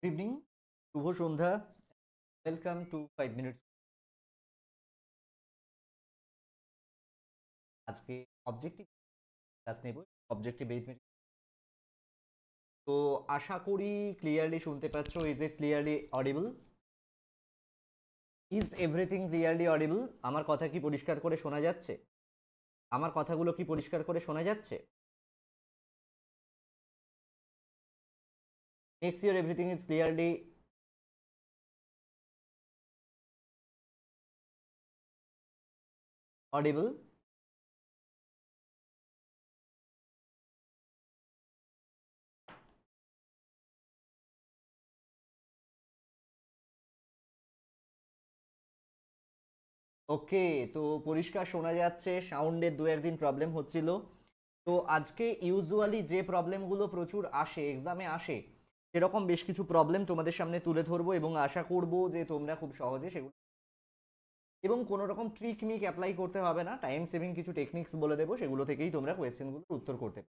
Good evening, শুভ সন্ধ্যা। Welcome to 5 minutes. আজকে অবজেক্টিভ ক্লাস নেব, অবজেক্টিভ এরিথমেটিক। তো আশা করি ক্লিয়ারলি শুনতে পাচ্ছ। Is it clearly audible? Is everything clearly audible? আমার কথা কি পরিষ্কার করে শোনা যাচ্ছে? আমার কথাগুলো কি পরিষ্কার করে শোনা যাচ্ছে? Make sure everything is clearly audible. Okay, তো পরিষ্কার শোনা যাচ্ছে। সাউন্ডের দু একদিন প্রবলেম হচ্ছিল। তো আজকে ইউজুয়ালি যে প্রবলেমগুলো প্রচুর আসে, এক্সামে আসে, সেরকম বেশ কিছু প্রবলেম তোমাদের সামনে তুলে ধরবো এবং আশা করব যে তোমরা খুব সহজে সেগুলো, এবং কোনো রকম ট্রিক মিক অ্যাপ্লাই করতে হবে না, টাইম সেভিং কিছু টেকনিক্স বলে দেবো, সেগুলো থেকেই তোমরা কোয়েশ্চেনগুলোর উত্তর করতে পারো।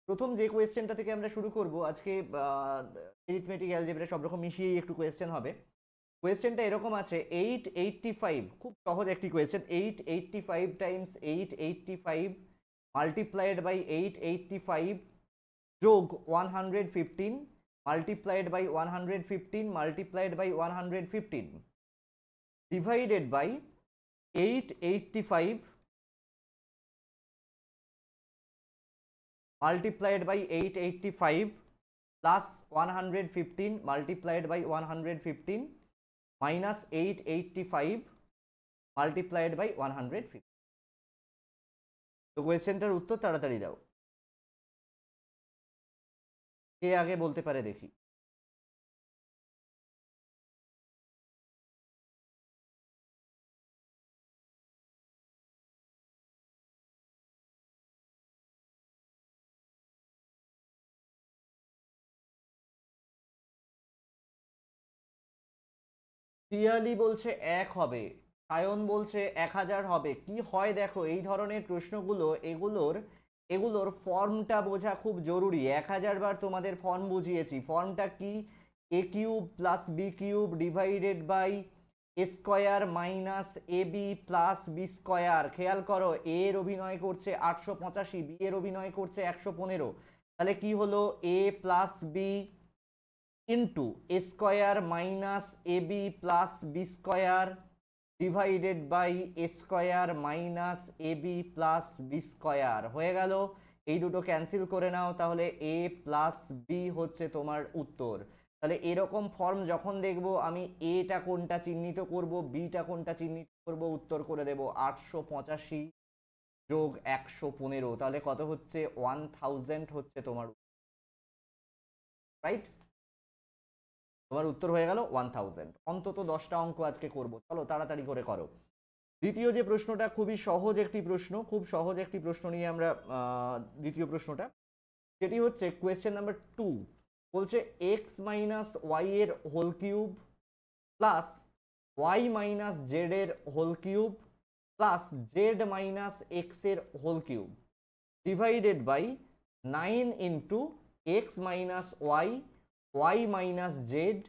প্রথম যে কোয়েশ্চেনটা থেকে আমরা শুরু করব আজকে, এরিথমেটিক অ্যালজেব্রা সব রকম মিশিয়েই একটু কোয়েশ্চেন হবে। কোয়েশ্চেনটা এরকম আছে, 885, খুব সহজ একটি কোয়েশ্চেন। 885 টাইমস 885 মাল্টিপ্লাইড বাই 885 যোগ 115 multiplied by 115 multiplied by 115 divided by 885 multiplied by 885 plus 115 multiplied by 115 minus 885 multiplied by 150। তো কোয়েশ্চেনটার উত্তর তাড়াতাড়ি দাও। কে আগে বলতে পারে দেখি? পিয়ালি বলছে 1 হবে, সায়ন বলছে 1000 হবে। কি হয় দেখো, এই ধরনের প্রশ্নগুলো এগুলোর এগুলোর ফর্মটা বোঝা খুব জরুরি। 1000 বার তোমাদের ফর্ম বুঝিয়েছি। ফর্মটা কি? A cube plus b cube divided by a square minus a b plus b square. খেয়াল করো, এ এর অভিনয় করছে 885, বি এর অভিনয় করছে 115। তাহলে কি হলো? A plus b into a square minus a b plus b square divided by a square minus a b plus b square. হয়ে গেল। এই দুটো ক্যান্সেল করে নাও, তাহলে এ প্লাস বি হচ্ছে তোমার উত্তর। তাহলে এরকম ফর্ম যখন দেখব, আমি এটা কোনটা চিহ্নিত করব, বিটা কোনটা চিহ্নিত করব, উত্তর করে দেব 885 যোগ 115। তাহলে কত হচ্ছে? 1000 হচ্ছে তোমার, রাইট? তোমার উত্তর হয়ে গেল 1000। অন্তত 10টা অঙ্ক আজকে করব, চলো তাড়াতাড়ি করে করো। দ্বিতীয় যে প্রশ্নটা, খুবই সহজ একটি প্রশ্ন, খুব সহজ একটি প্রশ্ন নিয়ে আমরা দ্বিতীয় প্রশ্নটা, সেটি হচ্ছে কোয়েশ্চেন নাম্বার 2। বলছে এক্স মাইনাস ওয়াই এর whole cube plus y minus z এর whole cube plus z minus x এর whole cube divided by 9 into x minus y, y minus z,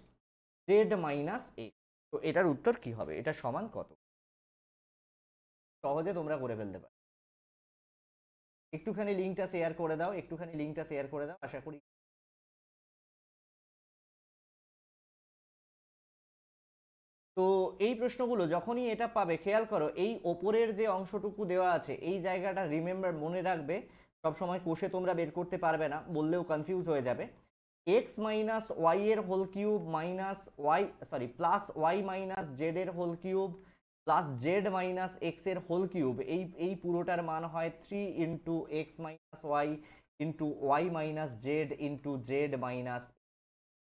z minus x. তো এটার উত্তর কি হবে? এটা সমান কত? সহজে তোমরা করে ফেলতে পারো। একটুখানি লিঙ্কটা শেয়ার করে দাও, একটুখানি লিঙ্কটা শেয়ার করে দাও, আশা করি। তো এই প্রশ্নগুলো যখনই এটা পাবে, খেয়াল করো, এই ওপরের যে অংশটুকু দেওয়া আছে এই জায়গাটা রিমেম্বার, মনে রাখবে। সবসময় কোষে তোমরা বের করতে পারবে না, বললেও কনফিউজ হয়ে যাবে। এক্স মাইনাস ওয়াই এর whole cube minus y, sorry, plus y minus z এর whole cube plus z minus x এর হোল কিউব, এই এই পুরোটার মান হয় 3 into x minus y into y minus z into z minus.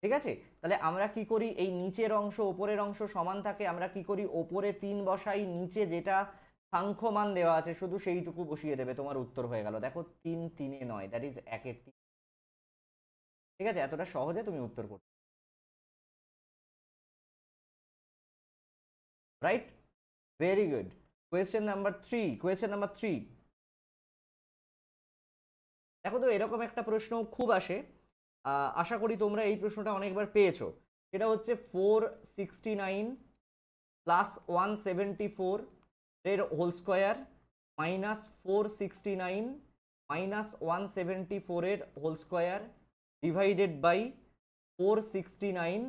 ঠিক আছে? তাহলে আমরা কি করি, এই নিচের অংশ ওপরের অংশ সমান থাকে, আমরা কি করি, ওপরে 3 বসাই, নিচে যেটা সাংখ্যমান দেওয়া আছে শুধু সেইটুকু বসিয়ে দেবে, তোমার উত্তর হয়ে গেল। দেখো, 3 3 এ 9, দ্যাট ইজ 1 এর 3। ঠিক আছে? এতটা সহজে তুমি উত্তর করতে, right? Very good. Question number 3, question number 3। দেখো তো, এরকম একটা প্রশ্ন খুব আসে আশা করি তোমরা এই প্রশ্নটা অনেকবার পেয়েছো। এটা হচ্ছে 469 প্লাস 174 এর হোল স্কোয়ার মাইনাস 469 মাইনাস 174 এর whole square divided by 469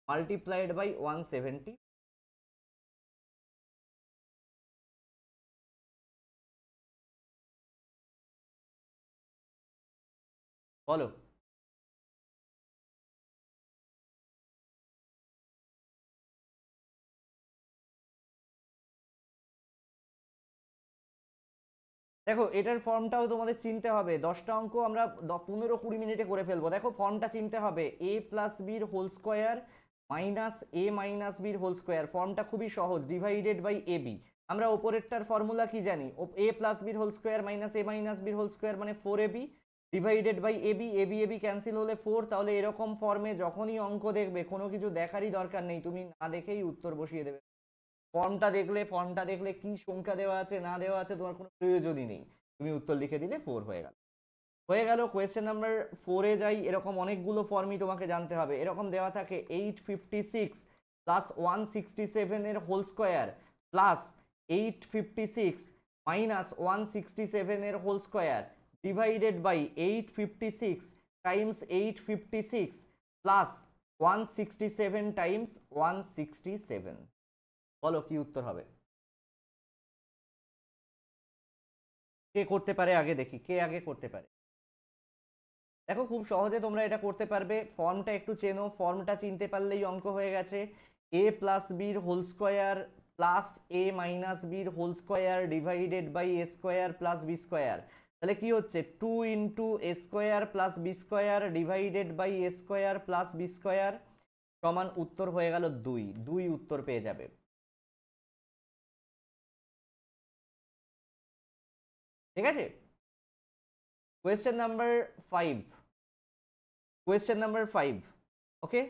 multiplied by 170। বলো। দেখো এটার ফর্মটাও তোমাদের চিনতে হবে, 10টা অঙ্ক আমরা 15-20 মিনিটে করে ফেলবো। দেখো ফর্মটা চিনতে হবে, এ প্লাস বির whole square minus a minus বির হোল স্কোয়ার। ফর্মটা খুবই সহজ, ডিভাইডেড বাই এ বি। আমরা ওপরেরটার ফর্মুলা কি জানি, এ প্লাস বির whole square minus a minus বির হোল স্কোয়ার মানে 4ab divided by ab. Ab ab cancel হলে 4। তাহলে এরকম ফর্মে যখনই অঙ্ক দেখবে কোনো কিছু দেখারই দরকার নেই, তুমি না দেখেই উত্তর বসিয়ে দেবে। ফর্মটা দেখলে কি সংখ্যা দেওয়া আছে না দেওয়া আছে তোমার কোনো প্রয়োজনই নেই, তুমি উত্তর লিখে দিলে 4 হয়ে গেল। কোয়েশ্চেন নাম্বার 4-এ যাই। এরকম অনেকগুলো ফর্মই তোমাকে জানতে হবে। এরকম দেওয়া থাকে 856 প্লাস 167 এর হোল স্কোয়ার প্লাস 856 মাইনাস 167 এর whole square divided by 856 times 856 plus 167 times 167। বলো কি উত্তর হবে? কে করতে পারে আগে দেখি, কে আগে করতে পারে। দেখো খুব সহজে তোমরা এটা করতে পারবে। ফর্মটা একটু চেনো, ফর্মটা চিনতে পারলেই অঙ্ক হয়ে গেছে। এ প্লাস বির whole square plus a minus বির whole square divided by a square plus b square. তাহলে কি হচ্ছে 2 into a square plus b square divided by a square plus b square সমান উত্তর হয়ে গেল 2। 2 উত্তর পেয়ে যাবে। ঠিক আছে। Question number 5। Question number 5। ওকে,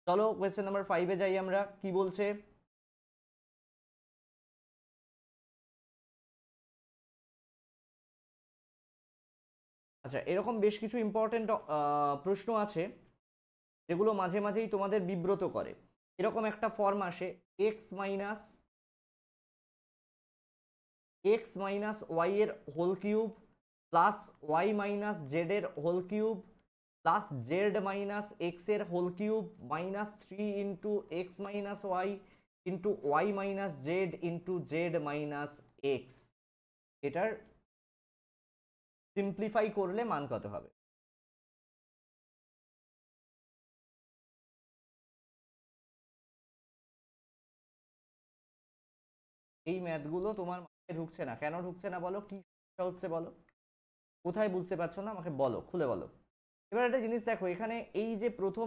চলো কোয়েশ্চেন নাম্বার 5-এ যাই আমরা। কি বলছে, আচ্ছা এরকম বেশ কিছু ইম্পর্টেন্ট প্রশ্ন আছে যেগুলো মাঝে মাঝেই তোমাদের বিব্রত করে। এরকম একটা ফর্ম আসে, এক্স মাইনাস ওয়াই এর whole cube plus y minus z এর whole cube plus z minus x এর whole cube minus 3 into x minus y into y minus z into z minus x. এটার simplify করলে মান কত হবে? এই ম্যাথগুলো তোমার মাথায় ঢুকছে না কেন? ঢুকছে না বলো, কি সমস্যা হচ্ছে বলো, কোথায় বুঝতে পারছো না আমাকে বলো, খুলে বলো। এবার একটা জিনিস দেখো, এখানে এই যে প্রথম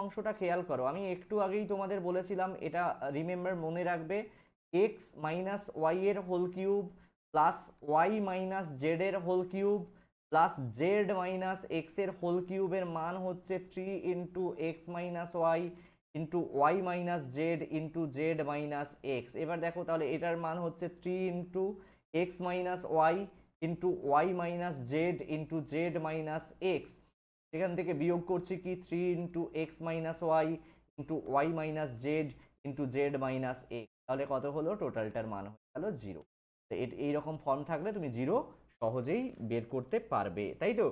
অংশটা খেয়াল করো। আমি একটু আগেই তোমাদের বলেছিলাম, এটা রিমেম্বার মনে রাখবে, এক্স মাইনাস ওয়াই এর whole cube plus y minus z এর whole cube plus z minus x এর হোল কিউবের মান হচ্ছে 3 into x minus y into y minus z into z minus x. এবার দেখো তাহলে এটার মান হচ্ছে 3 into x minus y into y minus z into z minus x. সেখান থেকে বিয়োগ করছি কি 3 into x minus y into y minus z into z minus x. তাহলে কত হলো? টোটালটার মান হয়ে গেল 0। এইরকম ফর্ম থাকলে তুমি 0 সহজেই বের করতে পারবে, তাই তো?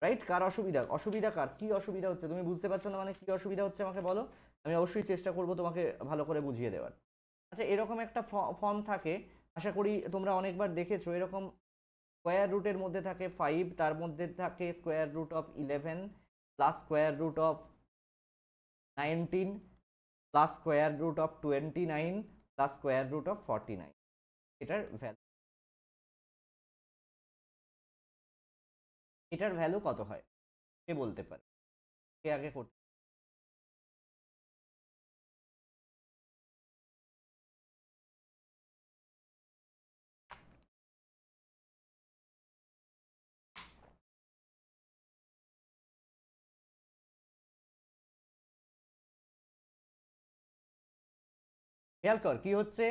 রাইট? কার অসুবিধা কার কি অসুবিধা হচ্ছে? তুমি বুঝতে পারছো না মানে কি অসুবিধা হচ্ছে আমাকে বলো, আমি অবশ্যই চেষ্টা করব তোমাকে ভালো করে বুঝিয়ে দেওয়ার। আচ্ছা এরকম একটা ফর্ম থাকে, আশা করি তোমরা অনেকবার দেখেছো। এরকম স্কোয়ার রুটের মধ্যে থাকে 5, তার মধ্যে থাকে square root of 11 plus square root of 19 plus square root of 29 plus square root of 49। এটার ভ্যালু কত হয় কে বলতে পারে? কে আগে করতে? খেয়াল কর কি হচ্ছে,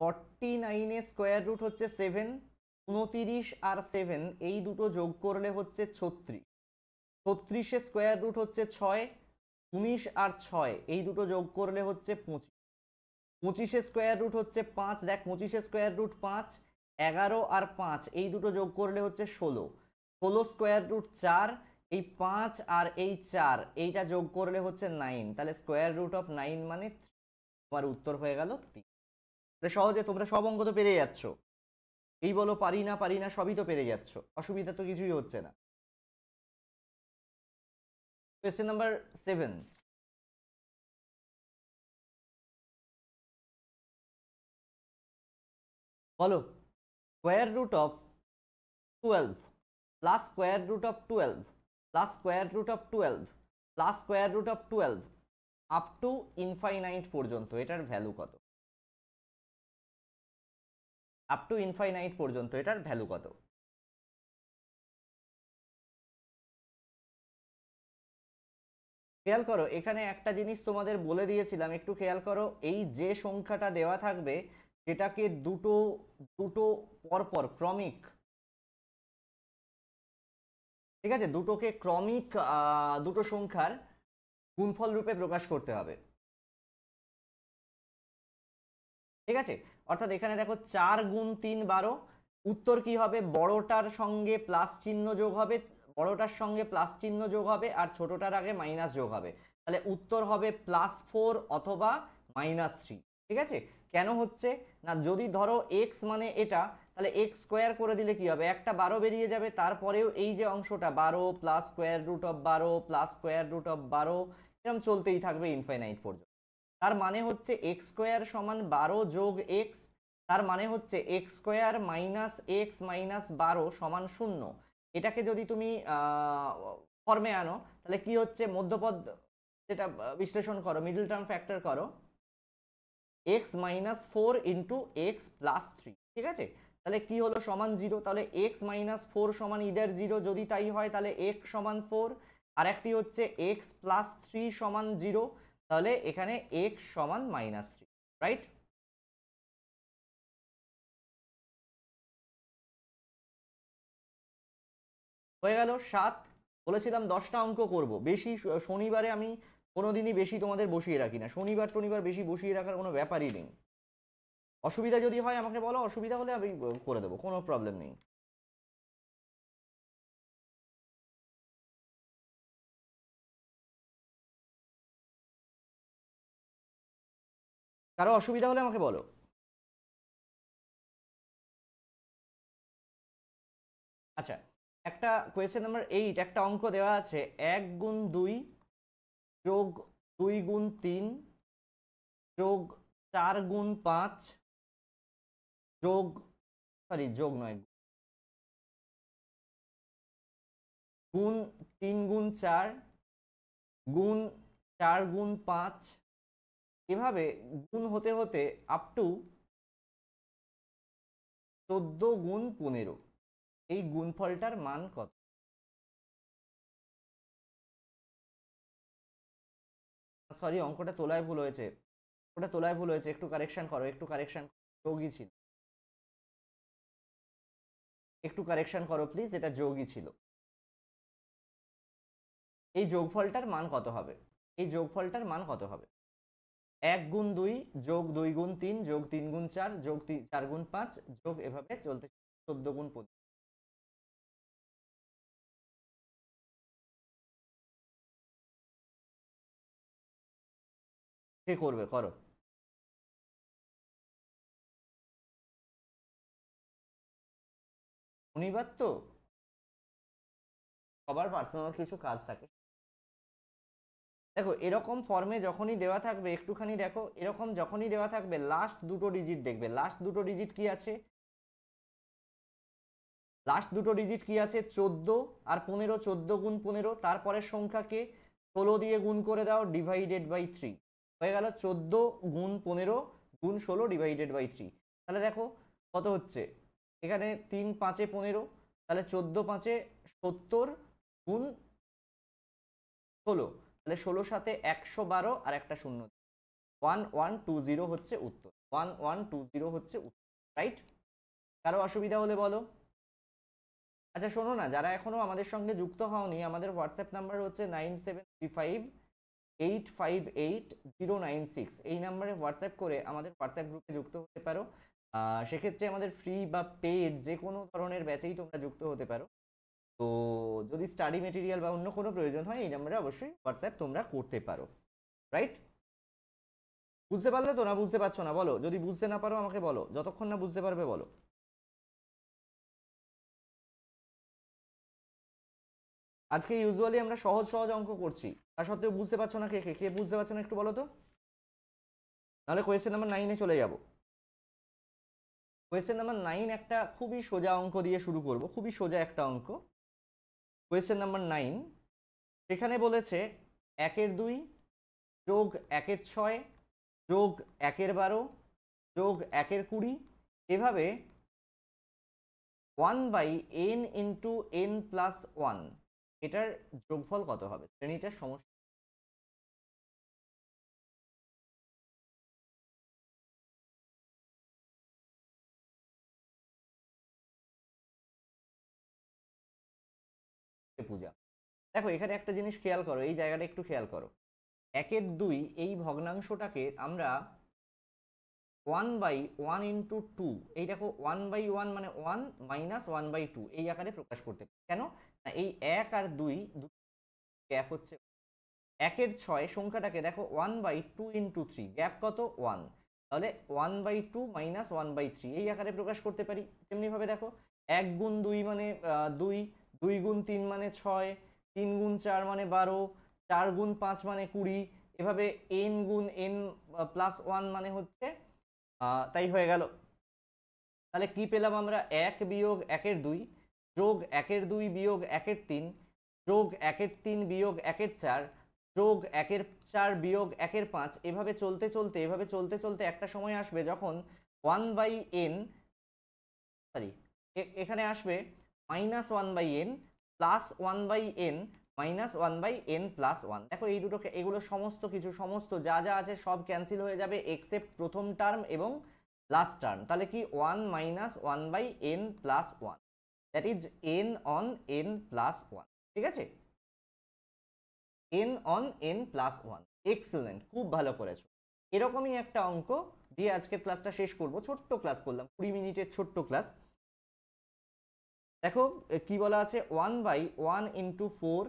49 এর স্কোয়ার রুট হচ্ছে 7 29 আর 7 এই দুটো যোগ করলে হচ্ছে 36, 36-এর স্কোয়ার রুট হচ্ছে 6, 19 আর 6 এই দুটো যোগ করলে হচ্ছে 25, 25-এর স্কোয়ার রুট হচ্ছে 5, দেখ 25-এর স্কোয়ার রুট 5, 11 আর 5 এই দুটো যোগ করলে হচ্ছে 16, 16 স্কোয়ার রুট 4, এই 5 আর এই 4 এইটা যোগ করলে হচ্ছে 9, তাহলে স্কোয়ার রুট অফ 9 মানে তোমার উত্তর হয়ে গেল 3। সহজে তোমরা সব অঙ্ক তো পেরে যাচ্ছ, এই বলো পারি না সবই তো পেরে যাচ্ছ, অসুবিধা তো কিছুই হচ্ছে না। কোয়েশ্চেন নাম্বার 7, বলো square root of 12 plus square root of 12 plus square root of 12 plus square root of 12 up to infinite পর্যন্ত এটার ভ্যালু কত? আপ টু ইনফাইনাইট পর্যন্ত এটার ভ্যালু কত? খেয়াল করো এখানে একটা জিনিস তোমাদের বলে দিয়েছিলাম, একটু খেয়াল করো, এই যে সংখ্যাটা দেওয়া থাকবে সেটাকে দুটো দুটো পরপর ক্রমিক, ঠিক আছে, দুটোকে ক্রমিক দুটো সংখ্যার গুণফল রূপে প্রকাশ করতে হবে, ঠিক আছে। অর্থাৎ এখানে দেখো 4 গুণ 3 12, উত্তর কি হবে? বড়টার সঙ্গে প্লাস চিহ্ন যোগ হবে, বড়টার সঙ্গে প্লাস চিহ্ন যোগ হবে আর ছোটটার আগে মাইনাস যোগ হবে, তাহলে উত্তর হবে +4 অথবা -3, ঠিক আছে। কেন হচ্ছে না, যদি ধরো x মানে এটা, তাহলে x স্কোয়ার করে দিলে কি হবে, একটা 12 বেরিয়ে যাবে, তারপরেও এই যে অংশটা 12 plus square root of 12 plus square root of 12 এরকম চলতেই থাকবে ইনফাইনাইট পর্যন্ত। তার মানে হচ্ছে এক্স স্কোয়ার সমান 12 যোগ এক্স, তার মানে হচ্ছে x square minus x minus 12 সমান 0। এটাকে যদি তুমি ফর্মে আনো তাহলে কি হচ্ছে, মধ্যপদ যেটা বিশ্লেষণ করো, মিডল টার্ম ফ্যাক্টর করো, x minus 4 into x plus 3, ঠিক আছে। তাহলে কি হলো, সমান 0, তাহলে এক্স মাইনাস 4 সমান ইদার 0, যদি তাই হয় তাহলে এক্স সমান 4, আর একটি হচ্ছে এক্স প্লাস 3 সমান 0, তাহলে এখানে এক্স সমান -3, রাইট। হয়ে গেল 7। বলেছিলাম 10টা অঙ্ক করব, বেশি শনিবারে আমি কোনোদিনই বেশি তোমাদের বসিয়ে রাখি না, শনিবার টনিবার বেশি বসিয়ে রাখার কোনো ব্যাপারই নেই। অসুবিধা যদি হয় আমাকে বলো, অসুবিধা হলে আমি করে দেবো, কোনো প্রবলেম নেই। কারো অসুবিধা হলে আমাকে বলো। আচ্ছা, একটা কোয়েশ্চেন নাম্বার 8, একটা অঙ্ক দেওয়া আছে 1 গুণ 2 যোগ 2 গুণ 3 যোগ 4 গুণ 5 যোগ, সরি যোগ নয়, গুণ 3 গুণ 4 গুণ 4 গুণ 5, এভাবে গুণ হতে হতে আপ টু 14 গুণ 15, এই গুণফলটার মান কত? সরি, অঙ্কটা তোলায় ভুল হয়েছে, ওটা তোলায় ভুল হয়েছে, একটু কারেকশন করো, একটু কারেকশন, যোগই ছিল, একটু কারেকশন করো প্লিজ, এটা যোগই ছিল। এই যোগফলটার মান কত হবে? এই যোগফলটার মান কত হবে? 1 গুণ 2 যোগ 2 গুণ 3 যোগ 3 গুণ 4 যোগ 4 গুণ 5 যোগ এভাবে চলতে 14 গুণ 15। কে করবে, করো। শনিবার তো সবার পার্সোনাল কিছু কাজ থাকে। দেখো এরকম ফর্মে যখনই দেওয়া থাকবে, একটুখানি দেখো, এরকম যখনই দেওয়া থাকবে লাস্ট দুটো ডিজিট দেখবে, লাস্ট দুটো ডিজিট কি আছে, লাস্ট দুটো ডিজিট কি আছে, 14 আর 15, 14 গুণ 15, তারপরের সংখ্যাকে 16 দিয়ে গুণ করে দাও ডিভাইডেড বাই 3, হয়ে গেল 14 গুণ 15 গুণ 16 ডিভাইডেড বাই 3। তাহলে দেখো কত হচ্ছে, এখানে 3 5 15, তাহলে 14 5 70 গুণ 16, তাহলে 16 সাথে 112 আর একটা শূন্য, 1120 হচ্ছে উত্তর, 1120 হচ্ছে উত্তর, রাইট। কারো অসুবিধা হলে বলো। আচ্ছা শোনো না, যারা এখনো আমাদের সঙ্গে যুক্ত হওনি, আমাদের হোয়াটসঅ্যাপ নাম্বার হচ্ছে 9735858096। এই নাম্বারে হোয়াটসঅ্যাপ করে আমাদের হোয়াটসঅ্যাপ গ্রুপে যুক্ত হতে পারো। সেক্ষেত্রে আমাদের ফ্রি বা পেড যে কোনো ধরনের ব্যাচেই তোমরা যুক্ত হতে পারো। তো যদি স্টাডি মেটেরিয়াল বা অন্য কোনো প্রয়োজন হয় এই নাম্বারে অবশ্যই হোয়াটসঅ্যাপ তোমরা করতে পারো, রাইট? বুঝতে পারলে তো, না বুঝতে পারছো না বলো? যদি বুঝতে না পারো আমাকে বলো, যতক্ষণ না বুঝতে পারবে বলো। আজকে ইউজুয়ালি আমরা সহজ সহজ অঙ্ক করছি, তা সত্ত্বেও বুঝতে পারছো না। কে কে কে বুঝতে পারছো না একটু বলো তো, নাহলে কোয়েশ্চেন নাম্বার 9-এ চলে যাব। কোয়েশ্চেন নাম্বার 9 একটা খুবই সোজা অঙ্ক দিয়ে শুরু করব, খুবই সোজা একটা অঙ্ক। কোয়েশ্চেন নাম্বার 9, সেখানে বলেছে 1/2 যোগ 1/6 যোগ 1/12 যোগ 1/20, এভাবে 1/n ইন্টু n প্লাস 1, এটার যোগফল কত হবে? শ্রেণীটার সমস্যা পূজা। দেখো এখানে একটা জিনিস খেয়াল করো, এই জায়গাটা একটু খেয়াল করো। 1/2 এই ভগ্নাংশটাকে আমরা 1/1 ইন্টু 2, এই দেখো 1/1 মানে 1 মাইনাস 1/2 এই আকারে প্রকাশ করতে পারি। কেন না, এই 1 আর 2 গ্যাপ হচ্ছে। 1/6 সংখ্যাটাকে দেখো 1/2 ইন্টু 3, গ্যাপ কত? 1, তাহলে 1/2 মাইনাস 1/3 এই আকারে প্রকাশ করতে পারি। তেমনিভাবে দেখো 1 গুণ 2 মানে 2, 2 গুণ 3 মানে 6, 3 গুণ 4 মানে 12, 4 গুণ 5 মানে 20, এভাবে n গুণ n প্লাস 1 মানে হচ্ছে তাই হয়ে গেল। তাহলে কি পেলাম আমরা? 1 বিয়োগ 1/2 যোগ 1/2 বিয়োগ 1/3 যোগ 1/3 বিয়োগ 1/4 যোগ 1/4 বিয়োগ 1/5, এভাবে চলতে চলতে একটা সময় আসবে যখন 1/n, সরি, এখানে আসবে minus 1/n plus 1/n minus 1/n plus 1। দেখো এই দুটোকে, এগুলো সমস্ত কিছু, সমস্ত যা যা আছে সব ক্যান্সেল হয়ে যাবে এক্সেপ্ট প্রথম টার্ম এবং লাস্ট টার্ম। তাহলে কি 1 minus 1/n plus 1, that is n on n plus 1। ঠিক আছে, n on n plus 1। Excellent, খুব ভালো করেছো। এরকমই একটা অঙ্ক দিয়ে আজকের ক্লাসটা শেষ করব। ছোট্ট ক্লাস করলাম, 20 মিনিটের ছোট্ট ক্লাস। দেখো কি বলা আছে, 1/1 into 4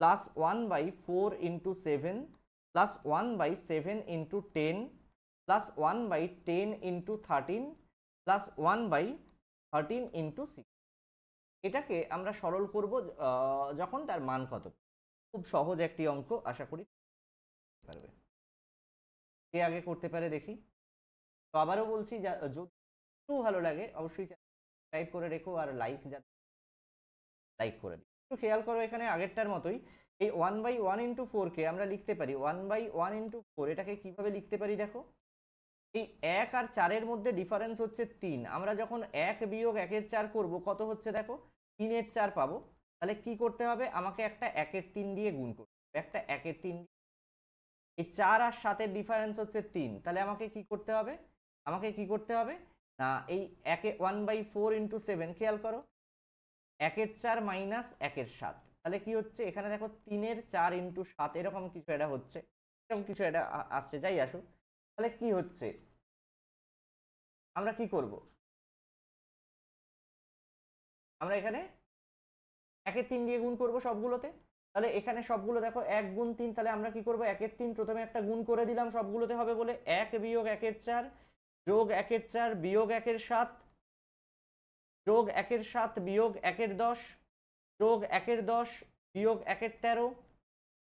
plus 1/4 into 7 plus 1/7 into 10 plus 1/10 into 13 plus 1/13 into 6। এটাকে আমরা সরল করব যখন তার মান কত। খুব সহজ একটি অঙ্ক, আশা করি পারবে। কে আগে করতে পারে দেখি। তো আবারও বলছি, যদি একটু ভালো লাগে অবশ্যই সাবস্ক্রাইব করে রেখো, আর লাইক করে দিই। একটু খেয়াল করো, এখানে আগেরটার মতোই এই 1/1 ইন্টু 4কে আমরা লিখতে পারি 1/1 ইন্টু 4। এটাকে কিভাবে লিখতে পারি দেখো, এই 1 আর 4-এর মধ্যে ডিফারেন্স হচ্ছে 3। আমরা যখন 1 বিয়োগ 1/4 করব কত হচ্ছে দেখো, 3/4 পাবো। তাহলে কি করতে হবে, আমাকে একটা 1/3 দিয়ে গুণ করতে হবে, একটা 1/3। এই 4 আর 7-এর ডিফারেন্স হচ্ছে 3, তাহলে আমাকে কি করতে হবে, না এই 1/4 ইন্টু 7, খেয়াল করো 1/4 মাইনাস 1/7, তাহলে কি হচ্ছে এখানে দেখো 3/4 ইন্টু 7, এরকম কিছু এটা হচ্ছে, এরকম কিছু এটা আসছে। যাই আসুক, তাহলে কি হচ্ছে, আমরা কি করব, আমরা এখানে 1/3 দিয়ে গুণ করব সবগুলোতে। তাহলে এখানে সবগুলো দেখো 1 গুণ 3, তাহলে আমরা কি করব, 1/3 প্রথমে একটা গুণ করে দিলাম সবগুলোতে হবে বলে, 1 বিয়োগ 1/4 যোগ 1/4 বিয়োগ 1/7 যোগ 1/7 বিয়োগ 1/10 যোগ 1/10 বিয়োগ 1/13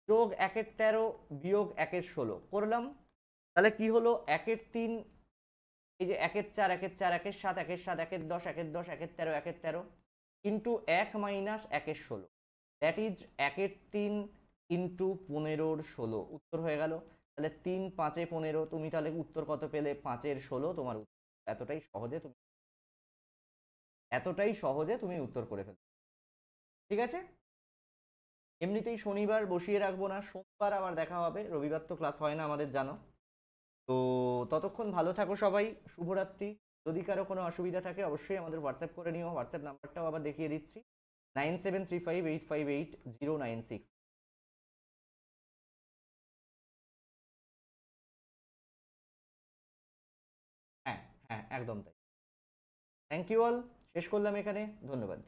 যোগ 1/13 বিয়োগ 1/16 করলাম। তাহলে কি হলো, 1/3, এই যে 1/4 1/4 1/7 1/7 1/10 1/10 1/13 1/13 into 1 minus 1/16, that is 1/3 into 15-র 16, উত্তর হয়ে গেল। তাহলে 3 5 15, তুমি তাহলে উত্তর কত পেলে, 5-এর 16 তোমার উত্তর। এতটাই সহজে তুমি উত্তর করে ফেলবে। ঠিক আছে, এমনিতেই শনিবার বসিয়ে রাখবো না, সোমবার আবার দেখা হবে, রবিবার তো ক্লাস হয় না আমাদের জানো। তো ততক্ষণ ভালো থাকো সবাই, শুভরাত্রি। যদি কারো কোনো অসুবিধা থাকে অবশ্যই আমাদের হোয়াটসঅ্যাপ করে নিও। হোয়াটসঅ্যাপ নাম্বারটাও আবার দেখিয়ে দিচ্ছি, 9735858096। হ্যাঁ হ্যাঁ, একদম তাই। থ্যাংক ইউ অল, শেষ করলাম এখানে, ধন্যবাদ।